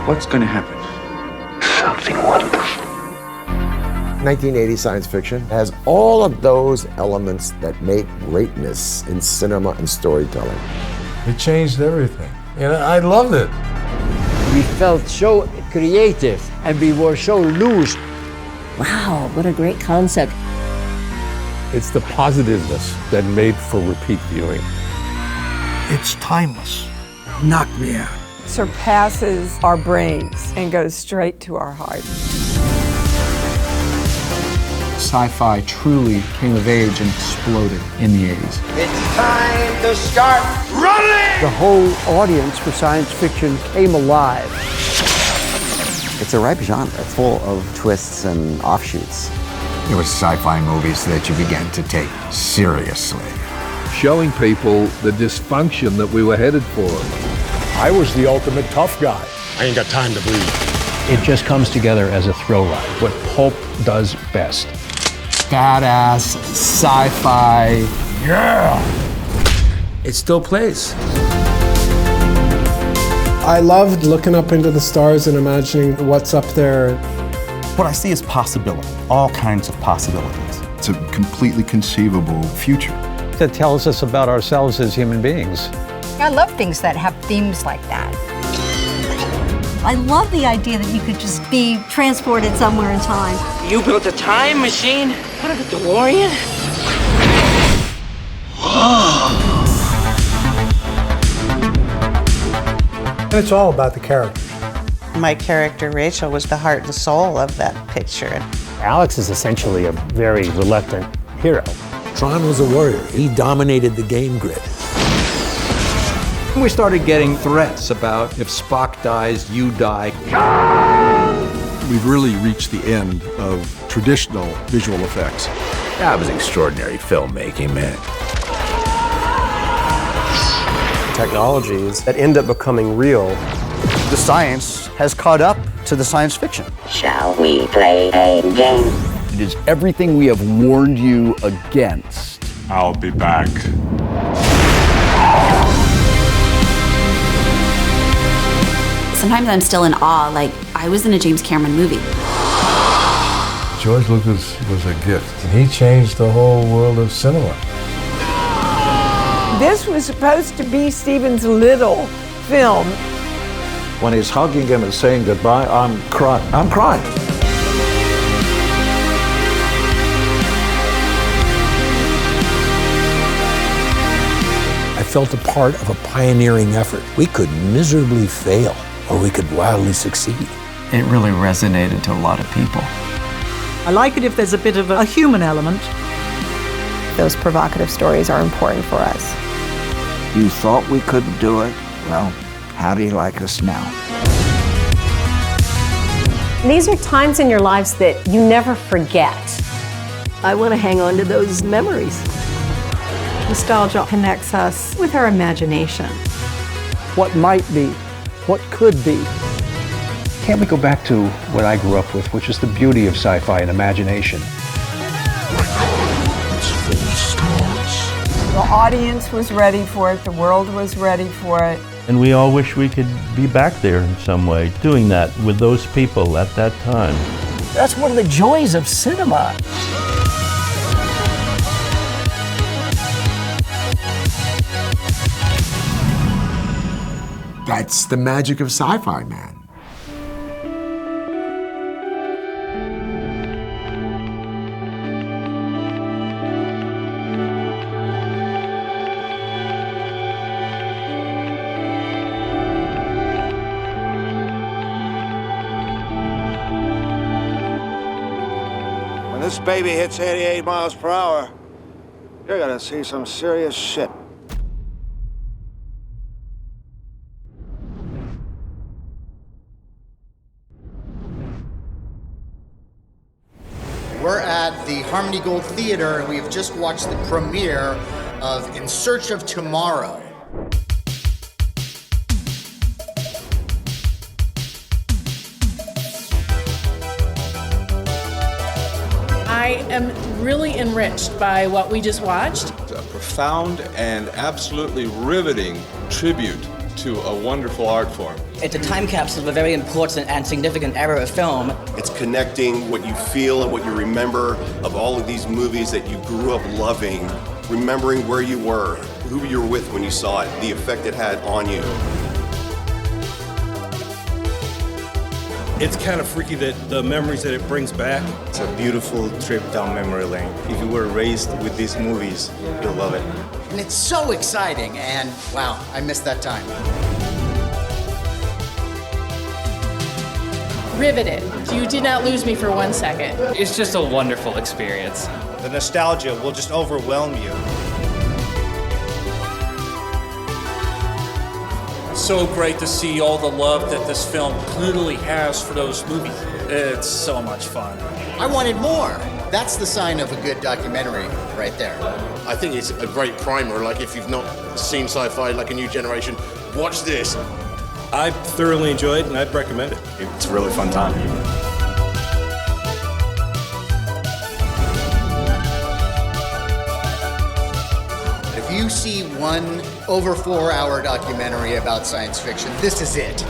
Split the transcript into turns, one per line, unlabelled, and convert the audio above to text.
What's going to happen?
Something wonderful.
1980 science fiction has all of those elements that make greatness in cinema and storytelling.
It changed everything. I loved it.
We felt so creative and we were so loose.
Wow, what a great concept.
It's the positiveness that made for repeat viewing.
It's timeless.
Knocked me out.
Surpasses our brains and goes straight to our heart.
Sci-fi truly came of age and exploded in the 80s.
It's time to start running!
The whole audience for science fiction came alive.
It's a ripe genre, full of twists and offshoots.
It was sci-fi movies that you began to take seriously.
Showing people the dysfunction that we were headed for.
I was the ultimate tough guy.
I ain't got time to bleed.
It just comes together as a thrill ride, what pulp does best. Badass, sci-fi,
Yeah!
It still plays.
I loved looking up into the stars and imagining what's up there.
What I see is possibility, all kinds of possibilities.
It's a completely conceivable future.
That tells us about ourselves as human beings.
I love things that have themes like that.
I love the idea that you could just be transported somewhere in time.
You built a time machine? What, a DeLorean?
And it's all about the character.
My character, Rachel, was the heart and soul of that picture.
Alex is essentially a very reluctant hero.
Tron was a warrior. He dominated the game grid.
We started getting threats about if Spock dies, you die.
We've really reached the end of traditional visual effects.
That was extraordinary filmmaking, man.
Technologies that end up becoming real.
The science has caught up to the science fiction.
Shall we play a game?
It is everything we have warned you against.
I'll be back.
Sometimes I'm still in awe, like I was in a James Cameron movie.
George Lucas was a gift. He changed the whole world of cinema.
This was supposed to be Steven's little film.
When he's hugging him and saying goodbye, I'm crying. I'm crying.
I felt a part of a pioneering effort. We could miserably fail, or we could wildly succeed.
It really resonated to a lot of people.
I like it if there's a bit of a human element.
Those provocative stories are important for us.
You thought we couldn't do it? Well, how do you like us now?
These are times in your lives that you never forget.
I want to hang on to those memories.
Nostalgia connects us with our imagination.
What might be, what could be.
Can't we go back to what I grew up with, which is the beauty of sci-fi and imagination?
The audience was ready for it, the world was ready for it.
And we all wish we could be back there in some way, doing that with those people at that time.
That's one of the joys of cinema.
That's the magic of sci-fi, man.
When this baby hits 88 miles per hour, you're gonna see some serious shit.
We're at the Harmony Gold Theater, and we have just watched the premiere of In Search of Tomorrow.
I am really enriched by what we just watched.
A profound and absolutely riveting tribute to
into a wonderful art form.
It's a time capsule of a very important and significant era of film.
It's connecting what you feel and what you remember of all of these movies that you grew up loving, remembering where you were, who you were with when you saw it, the effect it had on you.
It's kind of freaky that the memories that it brings back.
It's a beautiful trip down memory lane. If you were raised with these movies, you'll love it.
And it's so exciting, and wow, I missed that time.
Riveted. You did not lose me for 1 second.
It's just a wonderful experience.
The nostalgia will just overwhelm you.
So great to see all the love that this film clearly has for those movies. It's so much fun.
I wanted more. That's the sign of a good documentary right there.
I think it's a great primer. Like, if you've not seen sci-fi like a new generation, watch this.
I thoroughly enjoyed it and I'd recommend it.
It's a really fun time.
If you see one over 4-hour documentary about science fiction, this is it.